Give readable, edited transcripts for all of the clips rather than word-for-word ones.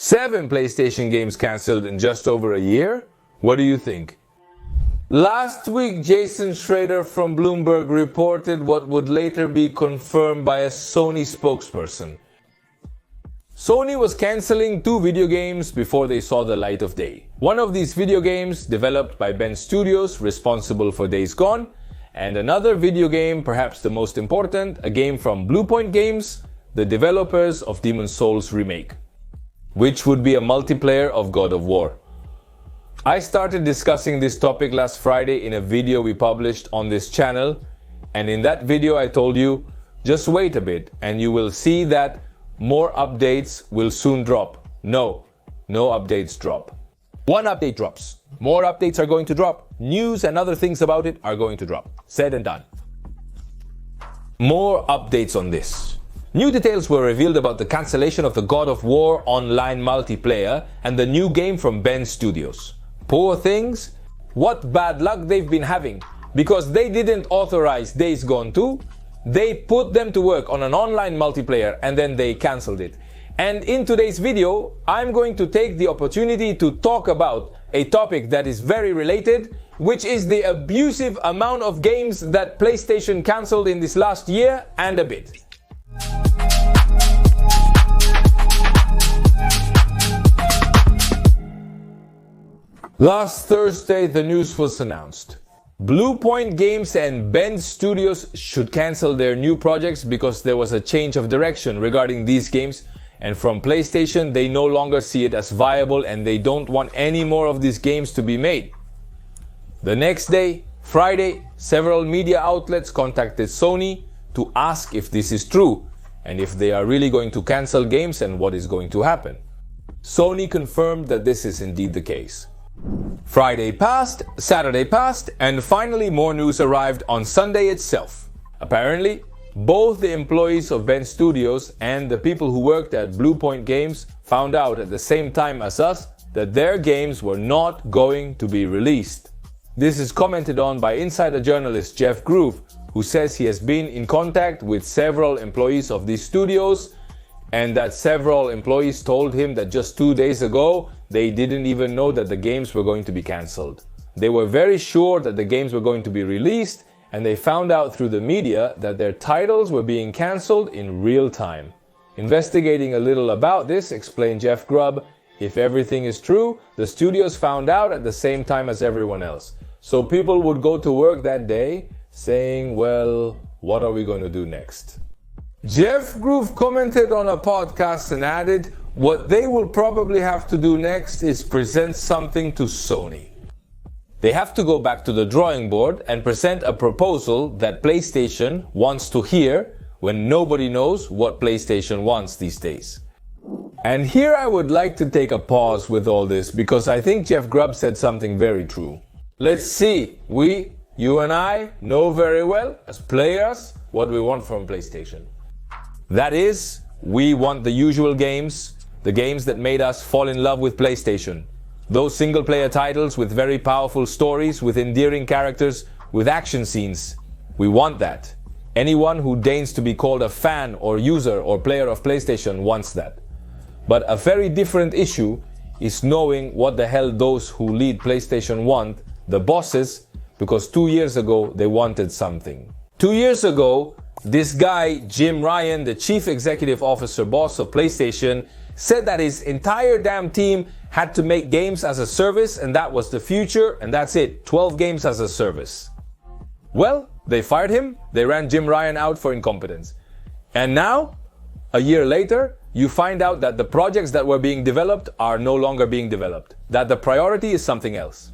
7 PlayStation games cancelled in just over a year? What do you think? Last week, Jason Schrader from Bloomberg reported what would later be confirmed by a Sony spokesperson. Sony was cancelling 2 video games before they saw the light of day. One of these video games, developed by Ben Studios, responsible for Days Gone, and another video game, perhaps the most important, a game from Bluepoint Games, the developers of Demon's Souls remake, which would be a multiplayer of God of War. I started discussing this topic last Friday in a video we published on this channel, and in that video I told you, just wait a bit and you will see that more updates will soon drop. No updates drop. One update drops. More updates are going to drop. News and other things about it are going to drop. Said and done. More updates on this. New details were revealed about the cancellation of the God of War online multiplayer and the new game from Ben Studios. Poor things, what bad luck they've been having, because they didn't authorize Days Gone 2, they put them to work on an online multiplayer and then they cancelled it. And in today's video, I'm going to take the opportunity to talk about a topic that is very related, which is the abusive amount of games that PlayStation cancelled in this last year and a bit. Last Thursday, the news was announced. Bluepoint Games and Ben Studios should cancel their new projects because there was a change of direction regarding these games, and from PlayStation they no longer see it as viable and they don't want any more of these games to be made. The next day, Friday, several media outlets contacted Sony to ask if this is true and if they are really going to cancel games and what is going to happen. Sony confirmed that this is indeed the case. Friday passed, Saturday passed, and finally more news arrived on Sunday itself. Apparently, both the employees of Ben Studios and the people who worked at Bluepoint Games found out at the same time as us that their games were not going to be released. This is commented on by insider journalist Jeff Groove, who says he has been in contact with several employees of these studios and that several employees told him that just 2 days ago they didn't even know that the games were going to be cancelled. They were very sure that the games were going to be released, and they found out through the media that their titles were being cancelled in real time. Investigating a little about this, explained Jeff Grubb, if everything is true, the studios found out at the same time as everyone else. So people would go to work that day saying, well, what are we going to do next? Jeff Groove commented on a podcast and added, what they will probably have to do next is present something to Sony. They have to go back to the drawing board and present a proposal that PlayStation wants to hear when nobody knows what PlayStation wants these days. And here I would like to take a pause with all this because I think Jeff Grubb said something very true. Let's see, you and I know very well as players what we want from PlayStation. That is, we want the usual games, the games that made us fall in love with PlayStation. Those single-player titles with very powerful stories, with endearing characters, with action scenes. We want that. Anyone who deigns to be called a fan or user or player of PlayStation wants that. But a very different issue is knowing what the hell those who lead PlayStation want, the bosses, because 2 years ago they wanted something. 2 years ago, this guy, Jim Ryan, the chief executive officer boss of PlayStation, said that his entire damn team had to make games as a service and that was the future and that's it, 12 games as a service. Well, they fired him, they ran Jim Ryan out for incompetence. And now, a year later, you find out that the projects that were being developed are no longer being developed, that the priority is something else.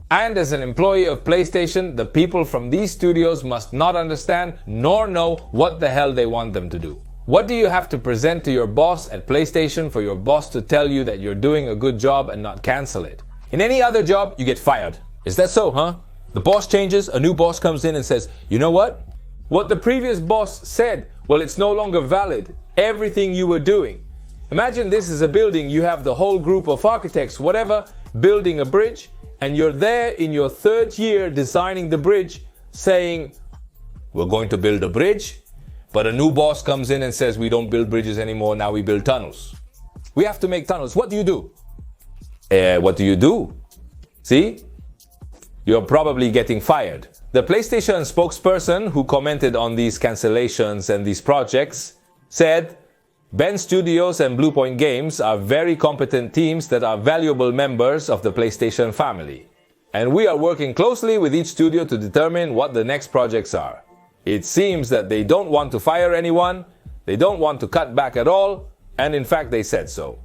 And as an employee of PlayStation, the people from these studios must not understand nor know what the hell they want them to do. What do you have to present to your boss at PlayStation for your boss to tell you that you're doing a good job and not cancel it? In any other job, you get fired. Is that so, huh? The boss changes, a new boss comes in and says, you know what? What the previous boss said, well, it's no longer valid. Everything you were doing. Imagine this is a building, you have the whole group of architects, whatever, building a bridge, and you're there in your 3rd year designing the bridge, saying, we're going to build a bridge, but a new boss comes in and says, we don't build bridges anymore, now we build tunnels. We have to make tunnels. What do you do? What do you do? See? You're probably getting fired. The PlayStation spokesperson who commented on these cancellations and these projects said, Ben Studios and Bluepoint Games are very competent teams that are valuable members of the PlayStation family. And we are working closely with each studio to determine what the next projects are. It seems that they don't want to fire anyone, they don't want to cut back at all, and in fact they said so.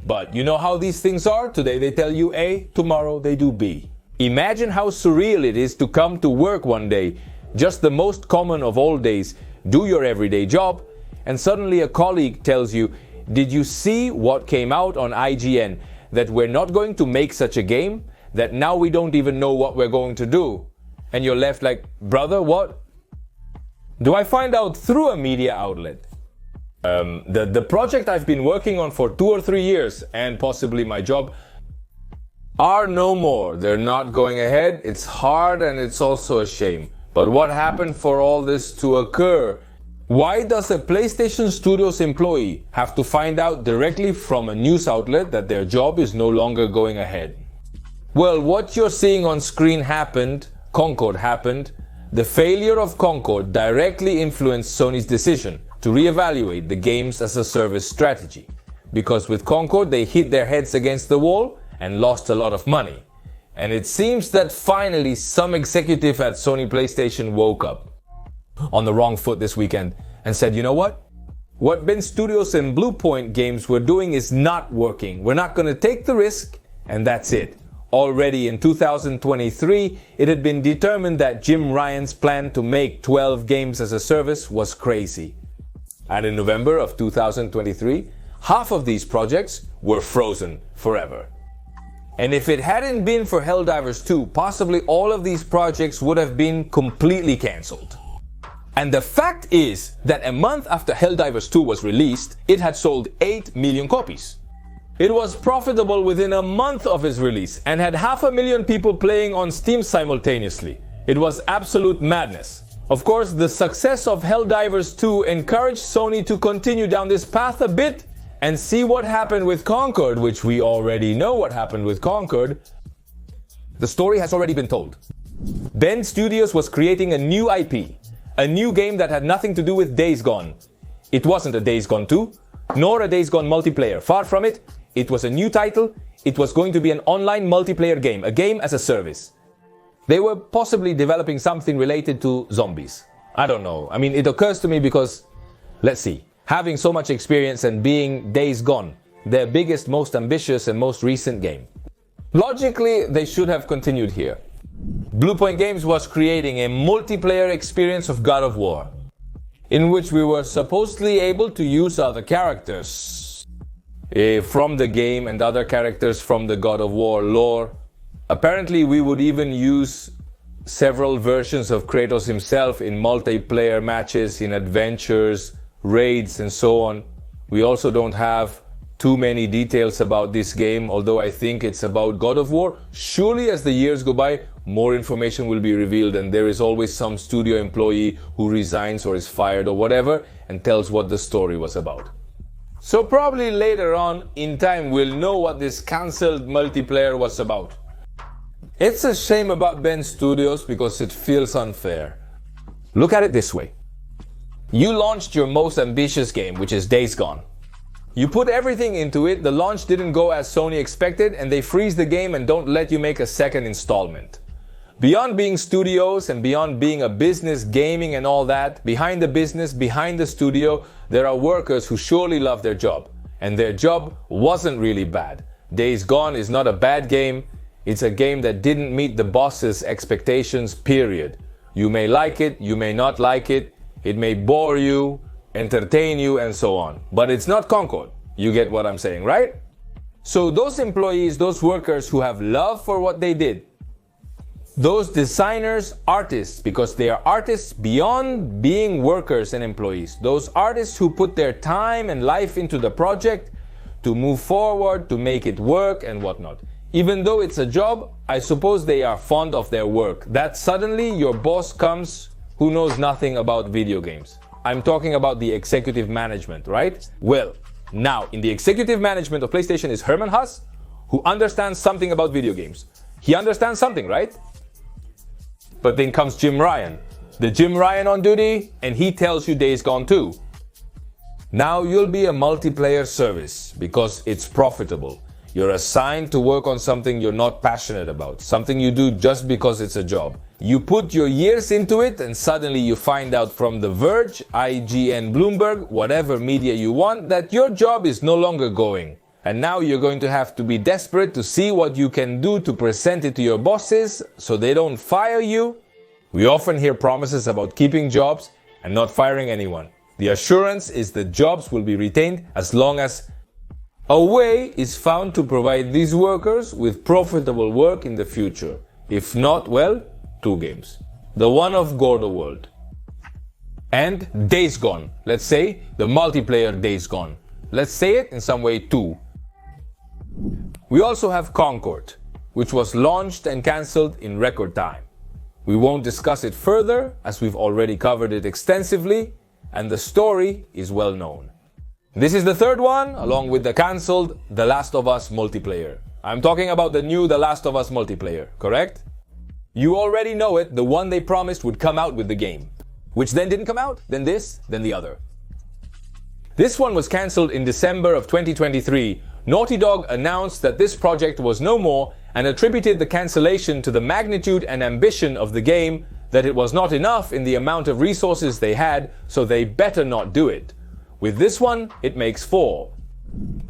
But you know how these things are? Today they tell you A, tomorrow they do B. Imagine how surreal it is to come to work one day, just the most common of all days, do your everyday job, and suddenly a colleague tells you, did you see what came out on IGN? That we're not going to make such a game? That now we don't even know what we're going to do? And you're left like, brother, what? Do I find out through a media outlet? The project I've been working on for 2 or 3 years, and possibly my job, are no more. They're not going ahead. It's hard and it's also a shame. But what happened for all this to occur? Why does a PlayStation Studios employee have to find out directly from a news outlet that their job is no longer going ahead? Well, what you're seeing on screen happened, Concord happened. The failure of Concord directly influenced Sony's decision to reevaluate the games as a service strategy. Because with Concord, they hit their heads against the wall and lost a lot of money. And it seems that finally some executive at Sony PlayStation woke up on the wrong foot this weekend and said, you know what? What Ben Studios and Bluepoint Games were doing is not working. We're not going to take the risk, and that's it. Already in 2023, it had been determined that Jim Ryan's plan to make 12 games as a service was crazy. And in November of 2023, half of these projects were frozen forever. And if it hadn't been for Helldivers 2, possibly all of these projects would have been completely cancelled. And the fact is that a month after Helldivers 2 was released, it had sold 8 million copies. It was profitable within a month of its release and had 500,000 people playing on Steam simultaneously. It was absolute madness. Of course, the success of Helldivers 2 encouraged Sony to continue down this path a bit and see what happened with Concord, which we already know what happened with Concord. The story has already been told. Ben Studios was creating a new IP. A new game that had nothing to do with Days Gone. It wasn't a Days Gone 2, nor a Days Gone multiplayer. Far from it, it was a new title. It was going to be an online multiplayer game, a game as a service. They were possibly developing something related to zombies. I don't know. I mean, it occurs to me because, let's see, having so much experience and being Days Gone, their biggest, most ambitious and most recent game. Logically, they should have continued here. Bluepoint Games was creating a multiplayer experience of God of War, in which we were supposedly able to use other characters from the game and other characters from the God of War lore. Apparently, we would even use several versions of Kratos himself in multiplayer matches, in adventures, raids, and so on. We also don't have too many details about this game, although I think it's about God of War. Surely as the years go by, more information will be revealed, and there is always some studio employee who resigns or is fired or whatever and tells what the story was about. So probably later on in time we'll know what this cancelled multiplayer was about. It's a shame about Ben Studios because it feels unfair. Look at it this way. You launched your most ambitious game, which is Days Gone. You put everything into it, the launch didn't go as Sony expected, and they freeze the game and don't let you make a second installment. Beyond being studios and beyond being a business, gaming and all that, behind the business, behind the studio, there are workers who surely love their job. And their job wasn't really bad. Days Gone is not a bad game. It's a game that didn't meet the boss's expectations, period. You may like it, you may not like it. It may bore you, entertain you, and so on. But it's not Concord. You get what I'm saying, right? So those employees, those workers who have love for what they did, those designers, artists, because they are artists beyond being workers and employees. Those artists who put their time and life into the project to move forward, to make it work and whatnot. Even though it's a job, I suppose they are fond of their work. That suddenly your boss comes who knows nothing about video games. I'm talking about the executive management, right? Well, Now, in the executive management of PlayStation is Herman Huss, who understands something about video games. He understands something, right? But then comes Jim Ryan. The Jim Ryan on duty, and he tells you Days Gone 2. Now you'll be a multiplayer service because it's profitable. You're assigned to work on something you're not passionate about, something you do just because it's a job. You put your years into it and suddenly you find out from The Verge, IGN, Bloomberg, whatever media you want, that your job is no longer going. And now you're going to have to be desperate to see what you can do to present it to your bosses so they don't fire you. We often hear promises about keeping jobs and not firing anyone. The assurance is that jobs will be retained as long as a way is found to provide these workers with profitable work in the future. If not, well, 2 games. The one of God World. And Days Gone. Let's say the multiplayer Days Gone. Let's say it in some way too. We also have Concord, which was launched and cancelled in record time. We won't discuss it further as we've already covered it extensively and the story is well known. This is the third one, along with the cancelled The Last of Us multiplayer. I'm talking about the new The Last of Us multiplayer, correct? You already know it, the one they promised would come out with the game. Which then didn't come out, then this, then the other. This one was cancelled in December of 2023. Naughty Dog announced that this project was no more and attributed the cancellation to the magnitude and ambition of the game, that it was not enough in the amount of resources they had, so they better not do it. With this one, it makes 4.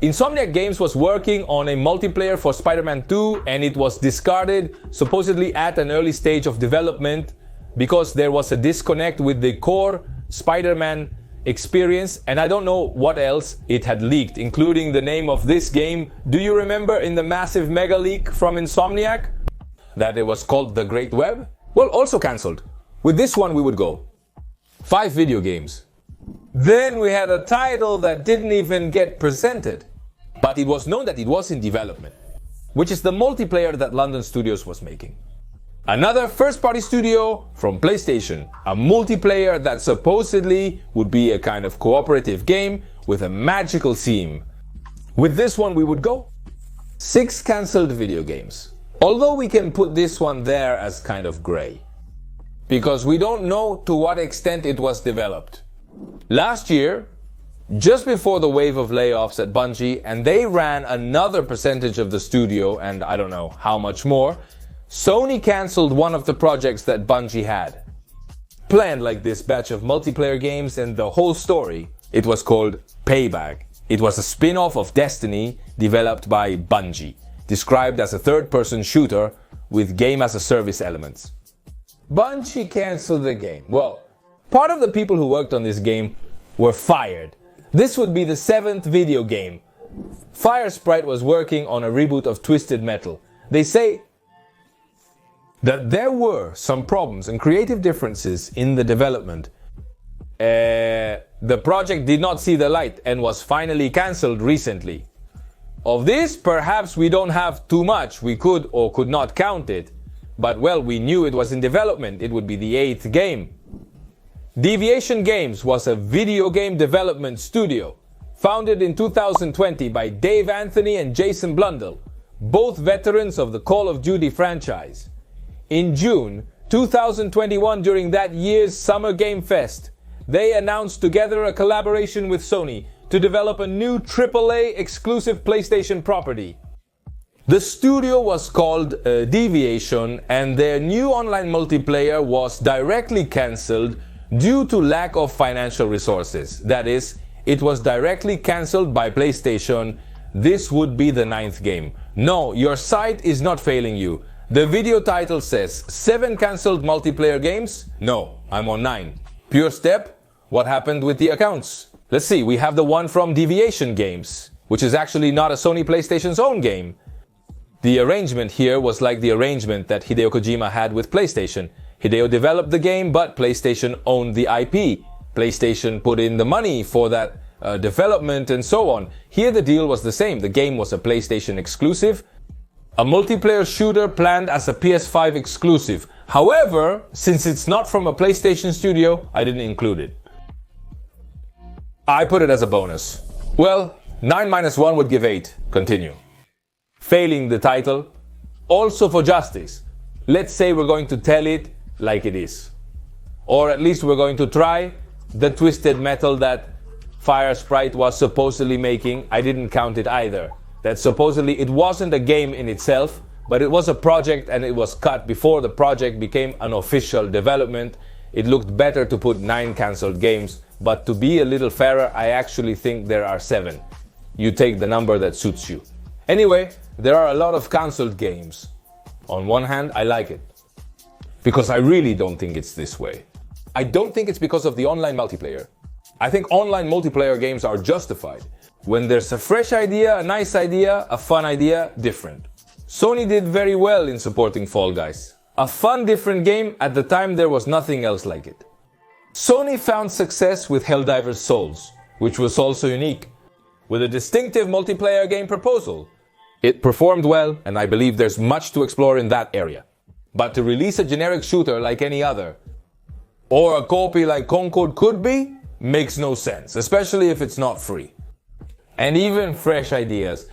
Insomniac Games was working on a multiplayer for Spiderman 2 and it was discarded, supposedly at an early stage of development, because there was a disconnect with the core Spiderman experience, and I don't know what else it had leaked, including the name of this game. Do you remember in the massive mega leak from Insomniac that it was called The Great Web? Well, also cancelled. With this one we would go 5 video games. Then we had a title that didn't even get presented, but it was known that it was in development, which is the multiplayer that London Studios was making. Another first-party studio from PlayStation, a multiplayer that supposedly would be a kind of cooperative game with a magical theme. With this one we would go 6 cancelled video games. Although we can put this one there as kind of grey, because we don't know to what extent it was developed. Last year, just before the wave of layoffs at Bungie, and they ran another percentage of the studio, and I don't know how much more, Sony cancelled one of the projects that Bungie had planned, like this batch of multiplayer games and the whole story. It was called Payback. It was a spin-off of Destiny developed by Bungie, described as a third-person shooter with game-as-a-service elements. Bungie cancelled the game. Well, part of the people who worked on this game were fired. This would be the 7th video game. Firesprite was working on a reboot of Twisted Metal. They say that there were some problems and creative differences in the development. The project did not see the light and was finally cancelled recently. Of this, perhaps we don't have too much. We could or could not count it. But well, we knew it was in development. It would be the 8th game. Deviation Games was a video game development studio founded in 2020 by Dave Anthony and Jason Blundell, both veterans of the Call of Duty franchise. In June 2021, during that year's Summer Game Fest, they announced together a collaboration with Sony to develop a new AAA exclusive PlayStation property. The studio was called Deviation, and their new online multiplayer was directly cancelled due to lack of financial resources. That is, it was directly cancelled by PlayStation. This would be the 9th game. No, your site is not failing you. The video title says 7 cancelled multiplayer games. No, I'm on 9. Pure step. What happened with the accounts? Let's see, we have the one from Deviation Games, which is actually not a Sony PlayStation's own game. The arrangement here was like the arrangement that Hideo Kojima had with PlayStation. Hideo developed the game, but PlayStation owned the IP. PlayStation put in the money for that development and so on. Here the deal was the same. The game was a PlayStation exclusive, a multiplayer shooter planned as a PS5 exclusive. However, since it's not from a PlayStation studio, I didn't include it. I put it as a bonus. Well, 9 minus 1 would give 8. Continue. Failing the title. Also for justice, let's say we're going to tell it like it is. Or at least we're going to try the twisted metal that Fire Sprite was supposedly making. I didn't count it either. That supposedly it wasn't a game in itself, but it was a project and it was cut before the project became an official development. It looked better to put 9 cancelled games, but to be a little fairer, I actually think there are 7. You take the number that suits you. Anyway, there are a lot of cancelled games. On one hand, I like it, because I really don't think it's this way. I don't think it's because of the online multiplayer. I think online multiplayer games are justified. When there's a fresh idea, a nice idea, a fun idea, different. Sony did very well in supporting Fall Guys. A fun, different game. At the time there was nothing else like it. Sony found success with Helldivers Souls, which was also unique, with a distinctive multiplayer game proposal. It performed well, and I believe there's much to explore in that area. But to release a generic shooter like any other, or a copy like Concord could be, makes no sense, especially if it's not free. And even fresh ideas,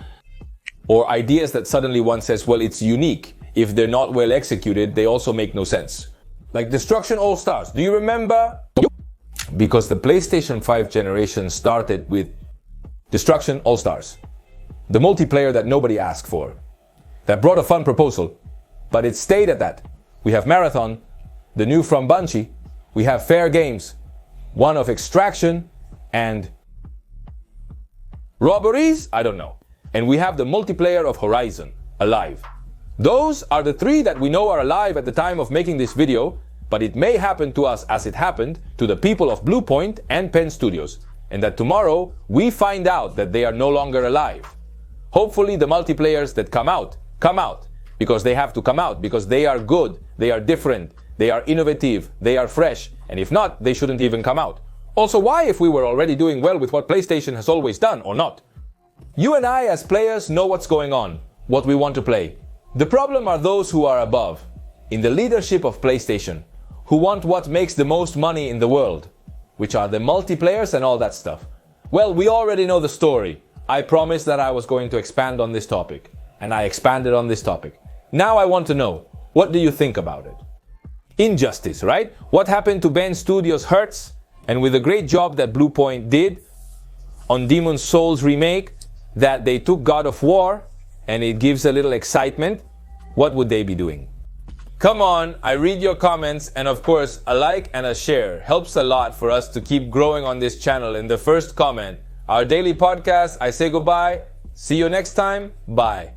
or ideas that suddenly one says, well, it's unique, if they're not well executed, they also make no sense. Like Destruction All Stars, do you remember? Because the PlayStation 5 generation started with Destruction All Stars. The multiplayer that nobody asked for. That brought a fun proposal, but it stayed at that. We have Marathon, the new from Bungie, we have Fair Games, one of Extraction, and Robberies? I don't know. And we have the multiplayer of Horizon, Alive. Those are the 3 that we know are alive at the time of making this video, but it may happen to us as it happened to the people of Bluepoint and Penn Studios, and that tomorrow we find out that they are no longer alive. Hopefully the multiplayers that come out, because they have to come out, because they are good, they are different, they are innovative, they are fresh, and if not, they shouldn't even come out. Also, why, if we were already doing well with what PlayStation has always done, or not? You and I as players know what's going on, what we want to play. The problem are those who are above, in the leadership of PlayStation, who want what makes the most money in the world, which are the multiplayers and all that stuff. Well, we already know the story. I promised that I was going to expand on this topic, and I expanded on this topic. Now I want to know, what do you think about it? Injustice, right? What happened to Ben Studios hurts, and with the great job that Bluepoint did on Demon's Souls remake, that they took God of War, and it gives a little excitement, what would they be doing? Come on, I read your comments, and of course, a like and a share helps a lot for us to keep growing on this channel. In the first comment, our daily podcast, I say goodbye. See you next time. Bye.